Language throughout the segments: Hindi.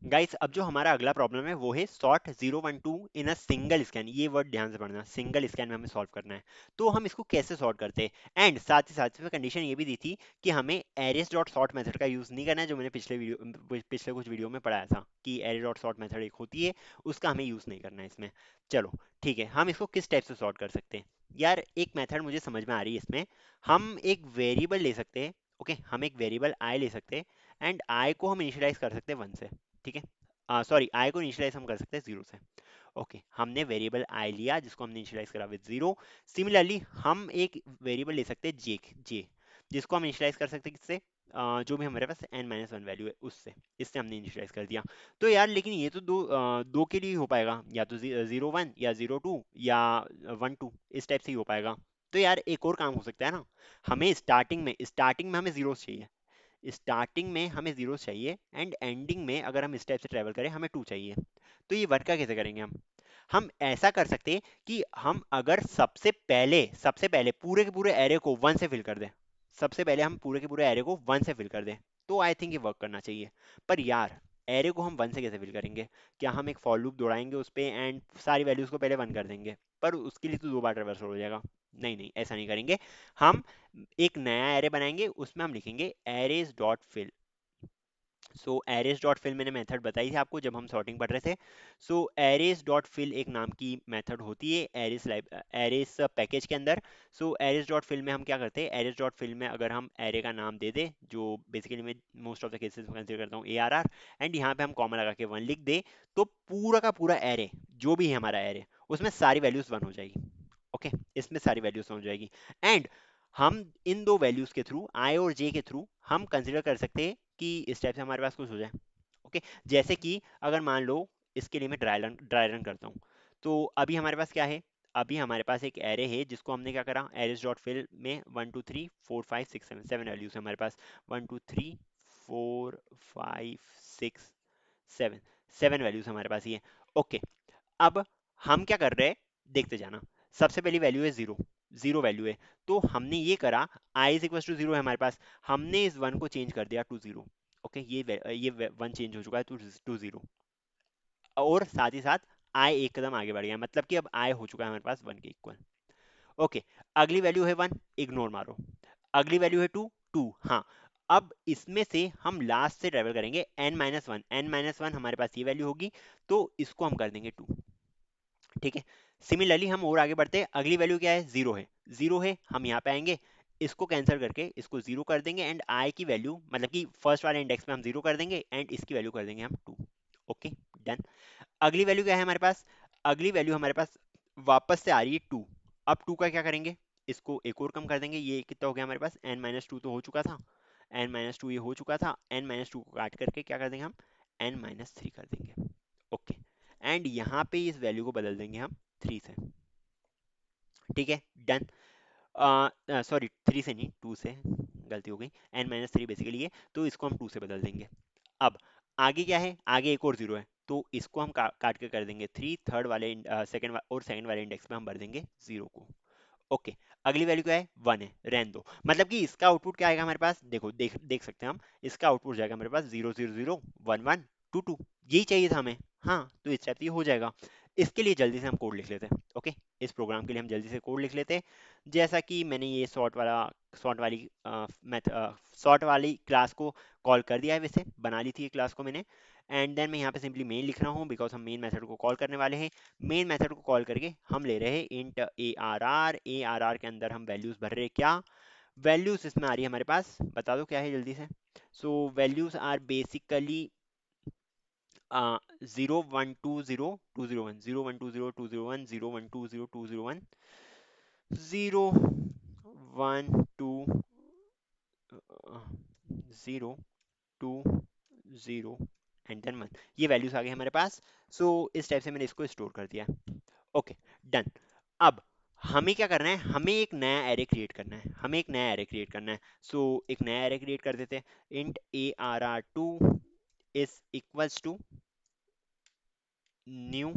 गाइस अब जो हमारा अगला प्रॉब्लम है वो है sort 0 1 2 in a single scan. ये वर्ड ध्यान से पढ़ना, सिंगल स्कैन में हमें सॉल्व करना है। तो हम इसको कैसे सॉर्ट करते हैं, एंड साथ ही साथ इसमें कंडीशन ये भी दी थी कि हमें एरेस डॉट सॉर्ट मेथड का यूज नहीं करना है, जो मैंने पिछले कुछ वीडियो में पढ़ाया था कि एरे डॉट सॉर्ट मेथड एक होती है, उसका हमें यूज नहीं करना है इसमें। चलो ठीक है, हम इसको किस टाइप से सॉर्ट कर सकते हैं। यार एक मेथड मुझे समझ में आ रही है इसमें। हम एक वेरिएबल ले सकते हैं, ओके, हम एक वेरिएबल आई ले सकते हैं, एंड आई को हम इनिशियलाइज कर सकते हैं 1 से, ठीक है। सॉरी, आई को इनिशियलाइज हम कर सकते हैं 0 से। ओके, हमने वेरिएबल आई लिया जिसको हमने इनिशियलाइज करा विद 0। सिमिलरली हम एक वेरिएबल ले सकते हैं जे, जिसको हम इनिशियलाइज कर सकते हैं किससे, जो भी हमारे पास n-1 वैल्यू है उससे, इससे हमने इनिशियलाइज कर दिया। तो यार लेकिन ये तो दो के लिए ही हो पाएगा, या तो 0 1 या 0 2 या 1 2, इस टाइप से ही हो पाएगा। तो यार एक और काम हो सकता है ना, हमें स्टार्टिंग में हमें जीरो चाहिए, स्टार्टिंग में हमें जीरो चाहिए, एंड एंडिंग में अगर हम इस टाइप से ट्रेवल करें हमें 2 चाहिए। तो ये वर्क का कैसे करेंगे हम ऐसा कर सकते हैं कि हम अगर सबसे पहले पूरे के पूरे एरे को 1 से फिल कर दें, सबसे पहले हम पूरे के पूरे एरे को 1 से फिल कर दें, तो आई थिंक ये वर्क करना चाहिए। पर यार एरे को हम 1 से कैसे फिल करेंगे, क्या हम एक फॉर लूप दौड़ाएंगे उस पे एंड सारी वैल्यूज को पहले 1 कर देंगे, पर उसके लिए तो 2 बार ट्रेवर्स हो जाएगा। नहीं नहीं, ऐसा नहीं करेंगे। हम एक नया एरे बनाएंगे, उसमें हम लिखेंगे एरेज डॉट फिल। सो एरेज डॉट फिल मैंने मेथड बताई थी आपको जब हम सॉर्टिंग पढ़ रहे थे। सो एरेज डॉट फिल एक नाम की मेथड होती है एरेज पैकेज के अंदर। सो एरेज डॉट फिल में हम क्या करते हैं, एरेज डॉट फिल में अगर हम एरे का नाम दे दे, जो बेसिकली मैं मोस्ट ऑफ द केसेस में कंसिडर करता हूँ ARR, एंड यहाँ पे हम कॉमा लगा के 1 लिख दे, तो पूरा का पूरा एरे जो भी है हमारा एरे, उसमें सारी वैल्यूज 1 हो जाएगी। ओके, इसमें सारी वैल्यूज हो जाएगी। एंड हम इन दो वैल्यूज के थ्रू, आई और जे के थ्रू, हम कंसिडर कर सकते हैं कि इस टाइप से हमारे पास कुछ हो जाए। ओके, जैसे कि अगर मान लो इसके लिए मैं ड्राई रन करता हूँ, तो अभी हमारे पास क्या है, अभी हमारे पास एक एरे है जिसको हमने क्या करा, एरेज डॉट फिल में 1 2 3 4 5 6 7 7 वैल्यूज है हमारे पास। 1 2 3 4 5 6 7, 7 वैल्यूज हमारे पास ये। ओके, अब हम क्या कर रहे हैं, देखते जाना। सबसे पहली वैल्यू है 0, 0 वैल्यू है। तो हमने ये करा, आई इज इक्वल टू 0 है हमारे पास, हमने इस 1 को चेंज कर दिया टू 0। ओके, ये 1 चेंज हो चुका है टू 0, और साथ ही साथ आई एक कदम आगे बढ़ गया, मतलब कि अब आई हो चुका है हमारे पास 1 के इक्वल। ओके, अगली वैल्यू है 1, इग्नोर मारो। अगली वैल्यू है 2, 2, हाँ। अब इसमें से हम लास्ट से ट्रेवल करेंगे n-1, n-1 हमारे पास ये वैल्यू होगी, तो इसको हम कर देंगे 2, ठीक है। सिमिलरली हम और आगे बढ़ते हैं, अगली वैल्यू क्या है, 0 है, 0 है, हम यहाँ पे आएंगे, इसको कैंसिल करके इसको 0 कर देंगे, एंड आई की वैल्यू मतलब कि फर्स्ट वाले इंडेक्स में हम 0 कर देंगे, एंड इसकी वैल्यू कर देंगे हम 2। Okay, done. अगली वैल्यू क्या है हमारे पास, अगली वैल्यू हमारे पास वापस से आ रही है 2। अब 2 का क्या करेंगे, इसको एक और कम कर देंगे, ये कितना हो गया हमारे पास, n-2 तो हो चुका था, n-2 ये हो चुका था, n-2 को काट करके क्या कर देंगे हम, n-3 कर देंगे। ओके, एंड यहाँ पे इस वैल्यू को बदल देंगे हम 3 से, ठीक है, डन। सॉरी 3 से नहीं, 2 से, गलती हो गई, n-3 बेसिकली है, तो इसको हम 2 से बदल देंगे। अब आगे क्या है, आगे एक और 0 है, तो इसको हम काट के कर देंगे 3, थर्ड वाले सेकंड और सेकंड वाले इंडेक्स में हम भर देंगे 0 को। ओके, अगली वैल्यू क्या है, 1 है, रहने दो। मतलब कि इसका आउटपुट क्या आएगा हमारे पास, देखो देख सकते हैं हम, इसका आउटपुट जाएगा हमारे पास 0 0 0 1 1 2 2, यही चाहिए था हमें। हाँ, तो इस टाइप से ये हो जाएगा। इसके लिए जल्दी से हम कोड लिख लेते हैं। ओके, इस प्रोग्राम के लिए हम जल्दी से कोड लिख लेते हैं। जैसा कि मैंने ये सॉर्ट वाली सॉर्ट वाली क्लास को कॉल कर दिया है, वैसे बना ली थी ये क्लास को मैंने। एंड देन मैं यहाँ पे सिंपली मेन लिख रहा हूँ, बिकॉज हम मेन मेथड को कॉल करने वाले हैं। मेन मेथड को कॉल करके हम ले रहे हैं इंट ARR के अंदर हम वैल्यूज भर रहे हैं। क्या वैल्यूज इसमें आ रही है हमारे पास, बता दो क्या है जल्दी से। So values are basically 0 1 2 0 2 0 1, 0 1 2 0 2 0 1, 0 1 2 0 2 0 1, 0 1 2 0 2 0 and then 1, ये वैल्यूज आ गई हमारे पास। सो इस टाइप से मैंने इसको स्टोर कर दिया। Okay, done. अब हमें क्या करना है, हमें एक नया एरे क्रिएट करना है, हमें एक नया एरे क्रिएट करना है। सो एक नया एरे क्रिएट कर देते हैं, int ARR2 is equals to new.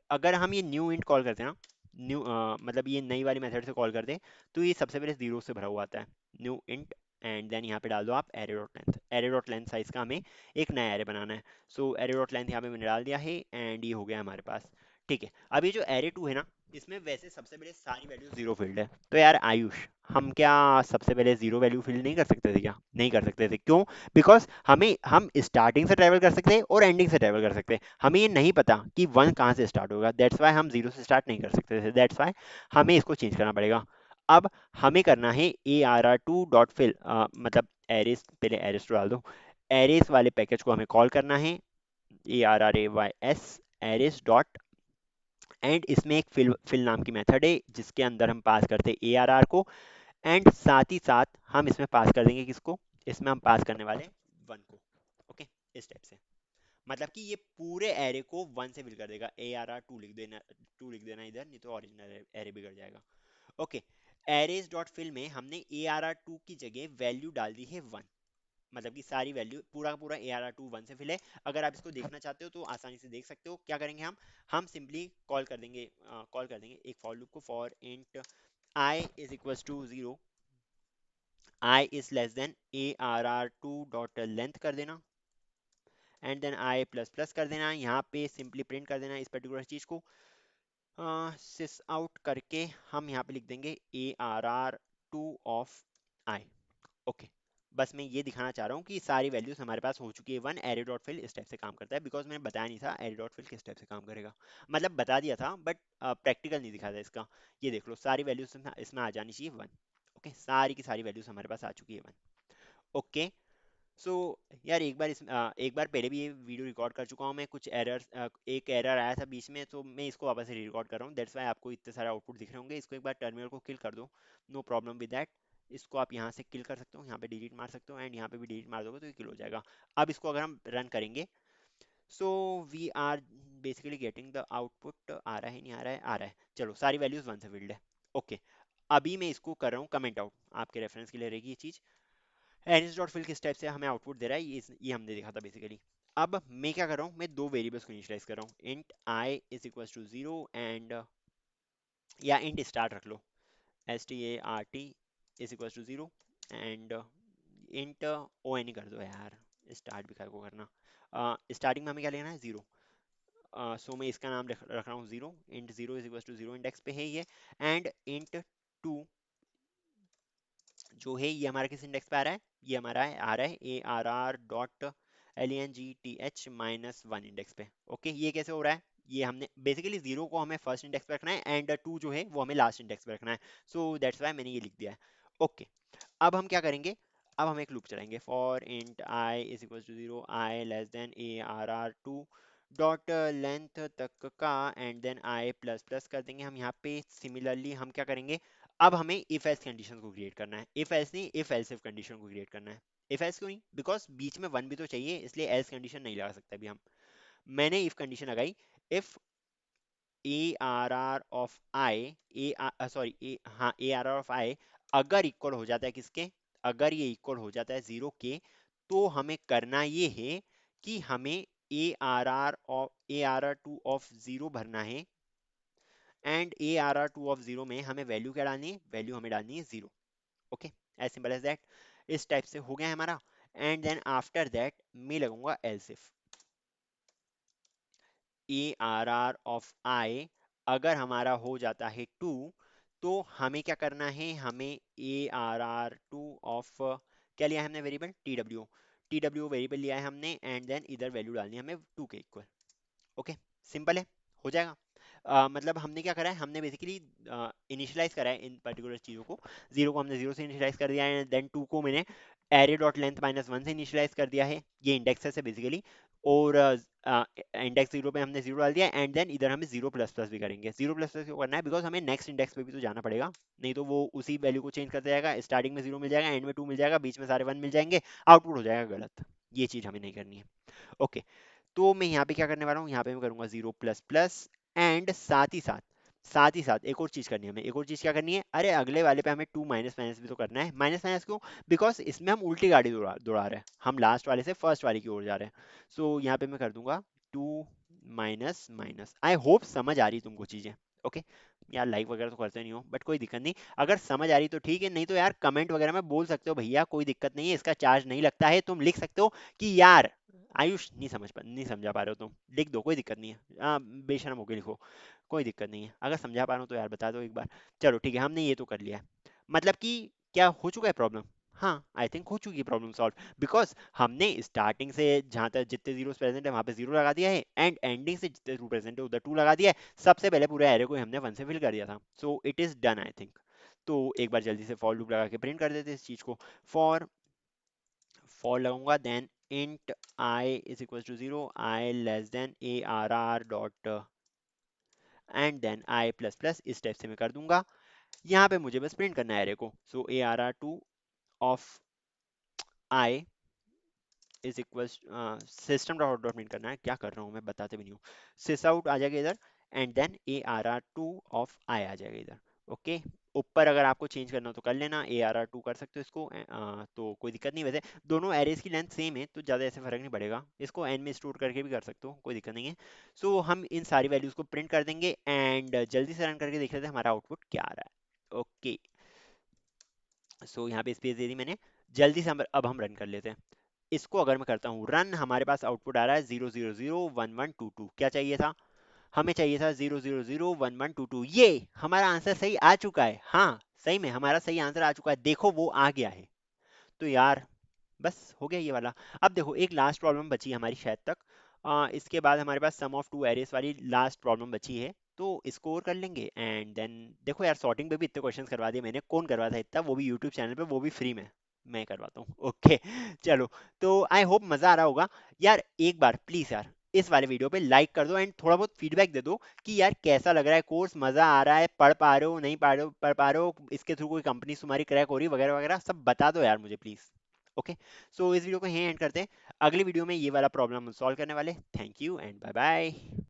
अगर हम ये न्यू इंट कॉल करते हैं ना, न्यू मतलब ये नई वाली मेथड से कॉल करते हैं, तो ये सबसे पहले जीरो से भरा हुआ आता है, न्यू इंट एंड देन यहाँ पे डाल दो आप array dot length. Array dot length size का हमें एक नया एरे बनाना है। सो एरे डॉट लेंथ यहाँ पे मैंने डाल दिया है एंड ये हो गया हमारे पास। ठीक है, अब ये जो एरे टू है ना, इसमें वैसे सबसे पहले सारी वैल्यू जीरो फील्ड है। तो यार आयुष, हम क्या सबसे पहले जीरो वैल्यू फील्ड नहीं कर सकते थे क्या? नहीं कर सकते थे, क्यों? बिकॉज हम स्टार्टिंग से ट्रैवल कर सकते हैं और एंडिंग से ट्रैवल कर सकते हैं। हमें ये नहीं पता कि वन कहाँ से स्टार्ट होगा, दैट्स वाई हम जीरो से स्टार्ट नहीं कर सकते थे, दैट्स वाई हमें इसको चेंज करना पड़ेगा। अब हमें करना है A R R two dot fill, मतलब एरेस, पहले एरेस डाल दो। एरेस वाले पैकेज को हमें कॉल करना है, A R R A Y S, arrays dot, and इसमें एक फिल फिल नाम की मेथड है जिसके अंदर हम पास करते हैं ए आर आर को, एंड साथ ही साथ हम इसमें पास कर देंगे किसको? इसमें हम पास करने वाले वन को। ओके, इस टाइप से, मतलब कि ये पूरे एरे को वन से फिल कर देगा। ए आर आर टू लिख देना, टू लिख देना इधर, नहीं तो ओरिजिनल एरे बिगड़ जाएगा। ओके, एरेज डॉट फिल में हमने ए आर आर टू की जगह वैल्यू डाल दी है वन, मतलब कि सारी वैल्यू पूरा का पूरा A R R two one से फिल है। अगर आप इसको देखना चाहते हो तो आसानी से देख सकते हो। क्या करेंगे हम सिंपली कॉल कर देंगे एक फॉर लूप को, for int i is equal to zero, i is less than A R R two dot length कर देना, and then i plus plus कर देना। यहाँ पे सिंपली प्रिंट कर देना इस पर्टिकुलर चीज को, सिस आउट करके हम यहाँ पे लिख देंगे A R R two of i. Okay, बस मैं ये दिखाना चाह रहा हूँ कि सारी वैल्यूज हमारे पास हो चुकी है वन। एरे डॉट फिल इस टाइप से काम करता है, बिकॉज मैंने बताया नहीं था एरे डॉट फिल किस टाइप से काम करेगा। मतलब बता दिया था बट प्रैक्टिकल नहीं दिखा था इसका। ये देख लो, सारी वैल्यूज इसमें आ जानी चाहिए वन। ओके, सारी की सारी वैल्यूज हमारे पास आ चुकी है वन। ओके, सो यार एक बार पहले भी ये वीडियो रिकॉर्ड कर चुका हूँ मैं, कुछ एरर्स, एक एरर आया था बीच में, तो मैं इसको वापस से रिकॉर्ड कर रहा हूँ, दैट्स वाई आपको इतने सारे आउटपुट दिख रहे होंगे। इसको एक बार टर्मिनल को किल कर दो, नो प्रॉब्लम विद दैट। इसको आप यहाँ से किल कर सकते हो, यहाँ पे डिलीट मार सकते हो, एंड यहाँ पे भी डिलीट मार दोगे तो ये किल हो जाएगा। अब इसको अगर हम रन करेंगे, so we are basically getting the output. आ रहा है नहीं आ रहा है? आ रहा है। चलो, सारी वैल्यूज वन से फील्ड है। ओके, अभी मैं इसको कर रहा हूँ कमेंट आउट, आपके रेफरेंस के लिए रहेगी ये चीज़। एनिस डॉट फिल किस टाइप से हमें आउटपुट दे रहा है, ये हमने देखा था बेसिकली। अब मैं क्या कर रहा हूँ, मैं दो वेरिएबल्स को इनिशियलाइज कर रहा हूँ, int i is equal to zero and, या इंट स्टार्ट रख लो, S T A R T is equal to zero, and int O N कर दो यार, स्टार्ट भी को करना। स्टार्टिंग में हमें क्या लेना है? जीरो। सो मैं इसका नाम रख रहा हूँ zero, int zero is equal to zero index पे है ये, एंड इंट टू जो है ये हमारा किस इंडेक्स पे आ रहा है? ये हमारा आ रहा है A R R dot L N G T H minus one index पे। ओके, ये कैसे हो रहा है? ये हमने बेसिकली जीरो को हमें फर्स्ट इंडेक्स पे रखना है एंड टू जो है वो हमें लास्ट इंडेक्स पे रखना है। सो दैट्स वाई मैंने ये लिख दिया है। ओके, अब हम क्या करेंगे? अब हम एक लूप चलाएंगे, for int i is equal to zero, i less than A R R two dot length तक का, and then i plus plus कर देंगे हम यहाँ पे। सिमिलरली हम क्या करेंगे? अब हमें इफ एल्स कंडीशन को क्रिएट करना है, इफ एल्स नहीं, इफ एल्स इफ कंडीशन को क्रिएट करना है। इफ एल्स क्यों नहीं? बिकॉज बीच में वन भी तो चाहिए, इसलिए एल्स कंडीशन नहीं लगा सकते अभी हम। मैंने इफ कंडीशन लगाई, if A R R of i, A sorry A, हाँ A R R of i अगर इक्वल हो जाता है किसके? अगर ये इक्वल हो जाता है जीरो के, तो हमें करना ये है कि हमें A R R two of zero भरना है, and A R R two of zero में हमें वैल्यू क्या डालनी है? वैल्यू हमें डालनी है zero. Okay, as simple as that. इस टाइप से हो गया है हमारा, एंड देन आफ्टर दैट मैं लगूंगा else if A R R of i अगर हमारा हो जाता है टू, तो हमें क्या करना है? हमें A R R two of, क्या लिया है हमने variable? T W. T W variable लिया है हमने, एंड देन इधर वैल्यू डालनी है हमें टू के इक्वल। ओके, सिंपल है, हो जाएगा। मतलब हमने क्या करा है? हमने बेसिकली इनिशियलाइज करा है इन पर्टिकुलर चीज़ों को। जीरो को हमने जीरो से इनिशियलाइज कर दिया है, देन टू को मैंने array dot length minus one से इनिशियलाइज कर दिया है, ये इंडेक्सेस है बेसिकली। और इंडेक्स जीरो पे हमने जीरो डाल दिया, एंड देन इधर हमें जीरो प्लस प्लस भी करेंगे। जीरो प्लस प्लस क्यों करना है? बिकॉज हमें नेक्स्ट इंडेक्स पे भी तो जाना पड़ेगा, नहीं तो वो उसी वैल्यू को चेंज करते जाएगा। स्टार्टिंग में जीरो मिल जाएगा, एंड में टू मिल जाएगा, बीच में सारे वन मिल जाएंगे, आउटपुट हो जाएगा गलत। ये चीज़ हमें नहीं करनी है। ओके, तो मैं यहाँ पे क्या करने वाला हूँ? यहाँ पे मैं करूँगा जीरो प्लस प्लस, एंड साथ ही साथ एक और चीज़ करनी है हमें। एक और चीज़ क्या करनी है? अरे अगले वाले पे हमें टू माइनस माइनस भी तो करना है। माइनस माइनस क्यों? बिकॉज इसमें हम उल्टी गाड़ी दौड़ा दौड़ा रहे हैं, हम लास्ट वाले से फर्स्ट वाले की ओर जा रहे हैं। सो यहाँ पे मैं कर दूंगा two minus minus. I hope समझ आ रही तुमको चीज़ें। ओके यार लाइक वगैरह तो करते नहीं हो बट कोई दिक्कत नहीं, अगर समझ आ रही तो ठीक है, नहीं तो यार कमेंट वगैरह में बोल सकते हो भैया, कोई दिक्कत नहीं है, इसका चार्ज नहीं लगता है, तुम लिख सकते हो कि यार आयुष नहीं समझा पा रहे हो, तुम लिख दो, कोई दिक्कत नहीं है, बेशरम होके लिखो, कोई दिक्कत नहीं है, अगर समझा पा रहा हूँ तो यार बता दो एक बार। चलो ठीक है, हमने ये तो कर लिया है, मतलब कि क्या हो चुका है प्रॉब्लम? हाँ आई थिंक हो चुकी है प्रॉब्लम सॉल्व, बिकॉज हमने स्टार्टिंग से जहां तक जितने जीरोस प्रेजेंट है वहां पे जीरो लगा दिया है, एंड एंडिंग से जितने टू प्रेजेंट है उधर टू लगा दिया है, सबसे पहले पूरे एरे को हमने वन से फिल कर दिया था, so it is done I think. तो एक बार जल्दी से फॉर लूप लगा के प्रिंट कर देते हैं इस चीज को। फॉर फॉर लगाऊंगा then int i is equal to zero, i less than A R R dot and then i plus plus, इस टाइप से मैं कर दूंगा। यहाँ पे मुझे बस प्रिंट करना है एरे को, so A R R two of i is equal system dot dot print करना है, क्या कर रहा हूँ मैं बताते भी नहीं हूँ, सिस आउट आ जाएगा इधर, and then A R R two of i आ जाएगा इधर। ओके ऊपर अगर आपको चेंज करना हो तो कर लेना, ए आर आर टू कर सकते हो इसको, तो कोई दिक्कत नहीं, वैसे दोनों एरेज की लेंथ सेम है तो ज़्यादा ऐसे फर्क नहीं पड़ेगा, इसको एन में स्टोर करके भी कर सकते हो, कोई दिक्कत नहीं है। सो हम इन सारी वैल्यूज को प्रिंट कर देंगे एंड जल्दी से रन करके देख लेते हैं हमारा आउटपुट क्या आ रहा है। ओके सो यहाँ पे स्पेस दे दी मैंने, जल्दी से अब हम रन कर लेते हैं इसको। अगर मैं करता हूँ रन, हमारे पास आउटपुट आ रहा है 0 0 0 1 1 2 2, क्या चाहिए था? हमें चाहिए था 0 0 0 1 1 2 2, ये हमारा आंसर सही आ चुका है, हाँ सही में हमारा सही आंसर आ चुका है, देखो वो आ गया है। तो यार बस हो गया ये वाला। अब देखो एक लास्ट प्रॉब्लम बची है हमारी शायद तक, इसके बाद हमारे पास सम ऑफ टू एरेस वाली लास्ट प्रॉब्लम बची है, तो इसको और कर लेंगे एंड देन देखो यार सॉर्टिंग पे भी इतने क्वेश्चंस करवा दिए मैंने, कौन करवा था इतना, वो भी यूट्यूब चैनल पे, वो भी फ्री में मैं करवाता हूँ। ओके चलो, तो आई होप मजा आ रहा होगा यार, एक बार प्लीज यार इस वाले वीडियो पे लाइक कर दो एंड थोड़ा बहुत फीडबैक दे दो कि यार कैसा लग रहा है कोर्स, मजा आ रहा है, पढ़ पा रहे हो नहीं पढ़ पा रहे हो, इसके थ्रू कोई कंपनी तुम्हारी क्रैक हो रही है वगैरह वगैरह, सब बता दो यार मुझे प्लीज। ओके सो इस वीडियो को यहीं एंड करते हैं, अगली वीडियो में ये वाला प्रॉब्लम सॉल्व करने वाले, thank you and bye bye.